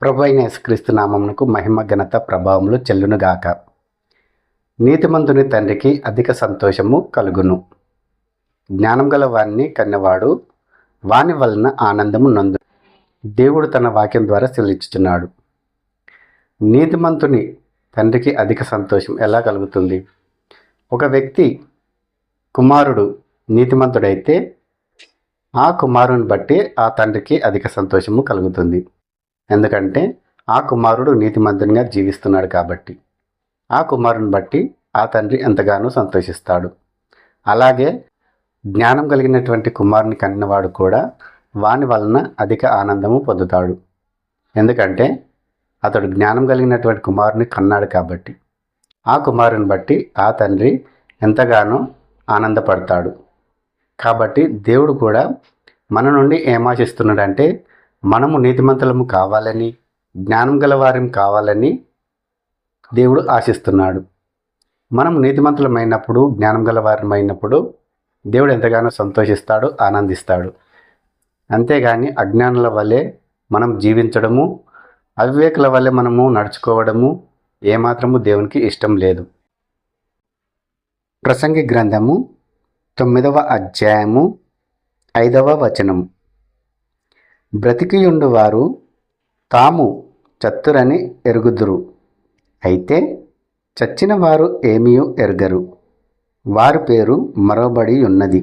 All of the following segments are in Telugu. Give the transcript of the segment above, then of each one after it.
ప్రభువైన యేసుక్రీస్తు నామమునకు మహిమ ఘనత ప్రభావములు చెల్లునుగాక. నీతిమంతుని తండ్రికి అధిక సంతోషము కలుగును. జ్ఞానం గల వారిని కన్నవాడు వాని వలన ఆనందము నందు. దేవుడు తన వాక్యం ద్వారా సెలవిచ్చుచున్నాడు. నీతిమంతుని తండ్రికి అధిక సంతోషం ఎలా కలుగుతుంది? ఒక వ్యక్తి కుమారుడు నీతిమంతుడైతే ఆ కుమారుని బట్టి ఆ తండ్రికి అధిక సంతోషము కలుగుతుంది. ఎందుకంటే ఆ కుమారుడు నీతిమంతునిగా జీవిస్తున్నాడు కాబట్టి ఆ కుమారుని బట్టి ఆ తండ్రి ఎంతగానో సంతోషిస్తాడు. అలాగే జ్ఞానం కలిగినటువంటి కుమారుని కన్నవాడు కూడా వాని వలన అధిక ఆనందము పొందుతాడు. ఎందుకంటే అతడు జ్ఞానం కలిగినటువంటి కుమారుని కన్నాడు కాబట్టి ఆ కుమారుని బట్టి ఆ తండ్రి ఎంతగానో ఆనందపడతాడు. కాబట్టి దేవుడు కూడా మన నుండి ఏమాశిస్తున్నాడంటే మనము నీతిమంతులము కావాలని, జ్ఞానం గలవారం కావాలని దేవుడు ఆశిస్తున్నాడు. మనం నీతిమంతులమైనప్పుడు, జ్ఞానం గలవారమైనప్పుడు దేవుడు ఎంతగానో సంతోషిస్తాడు, ఆనందిస్తాడు. అంతేగాని అజ్ఞానుల వలె మనం జీవించడము, అవివేకుల వలె మనము నడుచుకోవడము ఏమాత్రము దేవునికి ఇష్టం లేదు. ప్రసంగి గ్రంథము 9వ అధ్యాయము 5వ వచనము. బ్రతికియుండు వారు తాము చత్తురని ఎరుగుదురు, అయితే చచ్చిన వారు ఏమీయూ ఎరగరు. వారి పేరు మరవబడి ఉన్నది,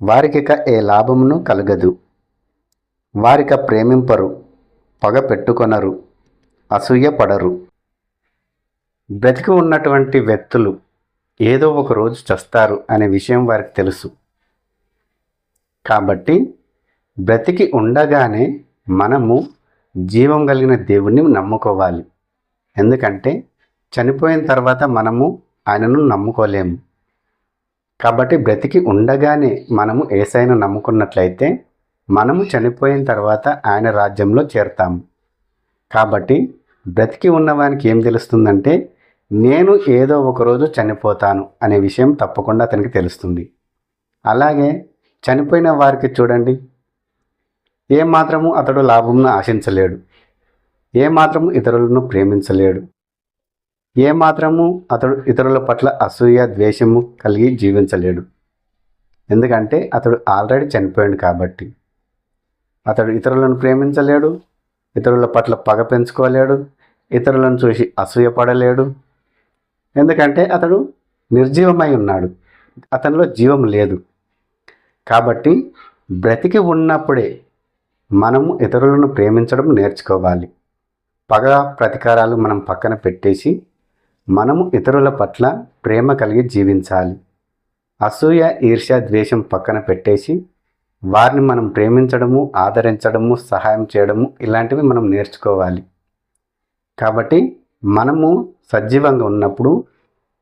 వారికిక ఏ లాభమును కలగదు. వారిక ప్రేమింపరు, పగ పెట్టుకొనరు, అసూయపడరు. బ్రతికి ఉన్నటువంటి వ్యక్తులు ఏదో ఒక రోజు చస్తారు అనే విషయం వారికి తెలుసు. కాబట్టి బ్రతికి ఉండగానే మనము జీవం కలిగిన దేవుణ్ణి నమ్ముకోవాలి. ఎందుకంటే చనిపోయిన తర్వాత మనము ఆయనను నమ్ముకోలేము. కాబట్టి బ్రతికి ఉండగానే మనము యేసయ్యను నమ్ముకున్నట్లయితే మనము చనిపోయిన తర్వాత ఆయన రాజ్యంలో చేరుతాము. కాబట్టి బ్రతికి ఉన్నవానికి ఏం తెలుస్తుందంటే నేను ఏదో ఒకరోజు చనిపోతాను అనే విషయం తప్పకుండా అతనికి తెలుస్తుంది. అలాగే చనిపోయిన వారికి చూడండి, ఏమాత్రము అతడు లాభంను ఆశించలేడు, ఏమాత్రము ఇతరులను ప్రేమించలేడు, ఏమాత్రము అతడు ఇతరుల పట్ల అసూయ ద్వేషము కలిగి జీవించలేడు. ఎందుకంటే అతడు ఆల్రెడీ చనిపోయాడు కాబట్టి అతడు ఇతరులను ప్రేమించలేడు, ఇతరుల పట్ల పగ పెంచుకోలేడు, ఇతరులను చూసి అసూయపడలేడు. ఎందుకంటే అతడు నిర్జీవమై ఉన్నాడు, అతనిలో జీవం లేదు. కాబట్టి బ్రతికి ఉన్నప్పుడే మనము ఇతరులను ప్రేమించడం నేర్చుకోవాలి. పగ ప్రతీకారాలు మనం పక్కన పెట్టేసి మనము ఇతరుల పట్ల ప్రేమ కలిగి జీవించాలి. అసూయ, ఈర్ష్య, ద్వేషం పక్కన పెట్టేసి వారిని మనం ప్రేమించడము, ఆదరించడము, సహాయం చేయడము ఇలాంటివి మనం నేర్చుకోవాలి. కాబట్టి మనము సజీవంగా ఉన్నప్పుడు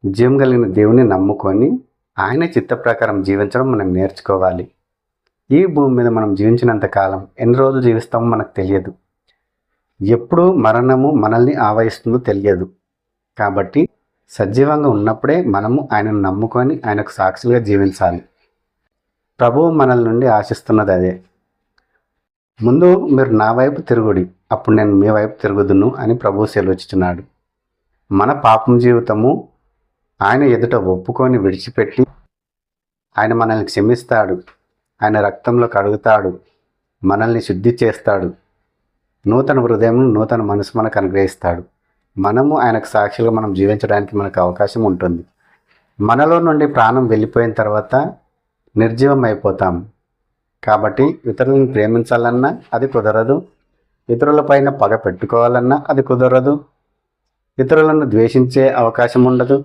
జీవం కలిగిన దేవుని నమ్ముకొని ఆయన చిత్త ప్రకారం జీవించడం మనం నేర్చుకోవాలి. ఈ భూమి మీద మనం జీవించినంత కాలం ఎన్ని రోజులు జీవిస్తామో మనకు తెలియదు. ఎప్పుడు మరణము మనల్ని ఆవహిస్తుందో తెలియదు. కాబట్టి సజీవంగా ఉన్నప్పుడే మనము ఆయనను నమ్ముకొని ఆయనకు సాక్షులుగా జీవించాలి. ప్రభువు మనల్ నుండి ఆశిస్తున్నది అదే. ముందు మీరు నా వైపు తిరుగుడి, అప్పుడు నేను మీ వైపు తిరుగుదును అని ప్రభువు సెలవిస్తున్నాడు. మన పాపం జీవితము ఆయన ఎదుట ఒప్పుకొని విడిచిపెట్టి ఆయన మనల్ని క్షమిస్తాడు, ఆయన రక్తంలో కడుగుతాడు, మనల్ని శుద్ధి చేస్తాడు, నూతన హృదయం, నూతన మనసు మనకు అనుగ్రహిస్తాడు. మనము ఆయనకు సాక్షులుగా మనం జీవించడానికి మనకు అవకాశం ఉంటుంది. మనలో నుండి ప్రాణం వెళ్ళిపోయిన తర్వాత నిర్జీవం అయిపోతాం. కాబట్టి ఇతరులను ప్రేమించాలన్నా అది కుదరదు, ఇతరులపైన పగ పెట్టుకోవాలన్నా అది కుదరదు, ఇతరులను ద్వేషించే అవకాశం ఉండదు,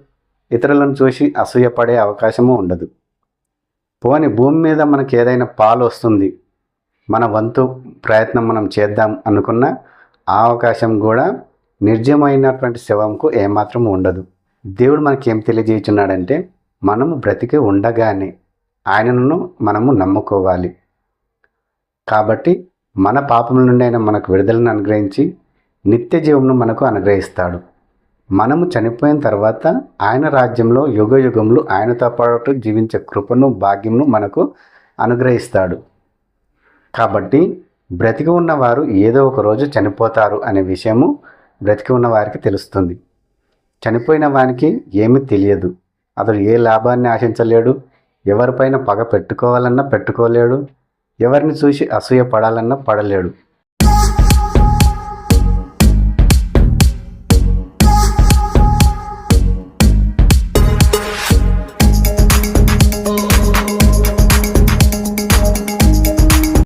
ఇతరులను చూసి అసూయపడే అవకాశము ఉండదు. పోని భూమి మీద మనకి ఏదైనా పాలు వస్తుంది, మన వంతు ప్రయత్నం మనం చేద్దాం అనుకున్న ఆ అవకాశం కూడా నిర్జీవమైనటువంటి శవంకు ఏమాత్రం ఉండదు. దేవుడు మనకి ఏం తెలియజేస్తున్నాడంటే మనము బ్రతికి ఉండగానే ఆయనను మనము నమ్ముకోవాలి. కాబట్టి మన పాపముల నుండి ఆయన మనకు విడుదలను అనుగ్రహించి నిత్య జీవంను మనకు అనుగ్రహిస్తాడు. మనము చనిపోయిన తర్వాత ఆయన రాజ్యంలో యుగ యుగములు ఆయనతో పాటు జీవించే కృపను, భాగ్యమును మనకు అనుగ్రహిస్తాడు. కాబట్టి బ్రతికి ఉన్నవారు ఏదో ఒక రోజు చనిపోతారు అనే విషయము బ్రతికి ఉన్న వారికి తెలుస్తుంది. చనిపోయిన వానికి ఏమీ తెలియదు. అతడు ఏ లాభాన్ని ఆశించలేడు, ఎవరిపైన పగ పెట్టుకోవాలన్నా పెట్టుకోలేడు, ఎవరిని చూసి అసూయ పడాలన్నా పడలేడు.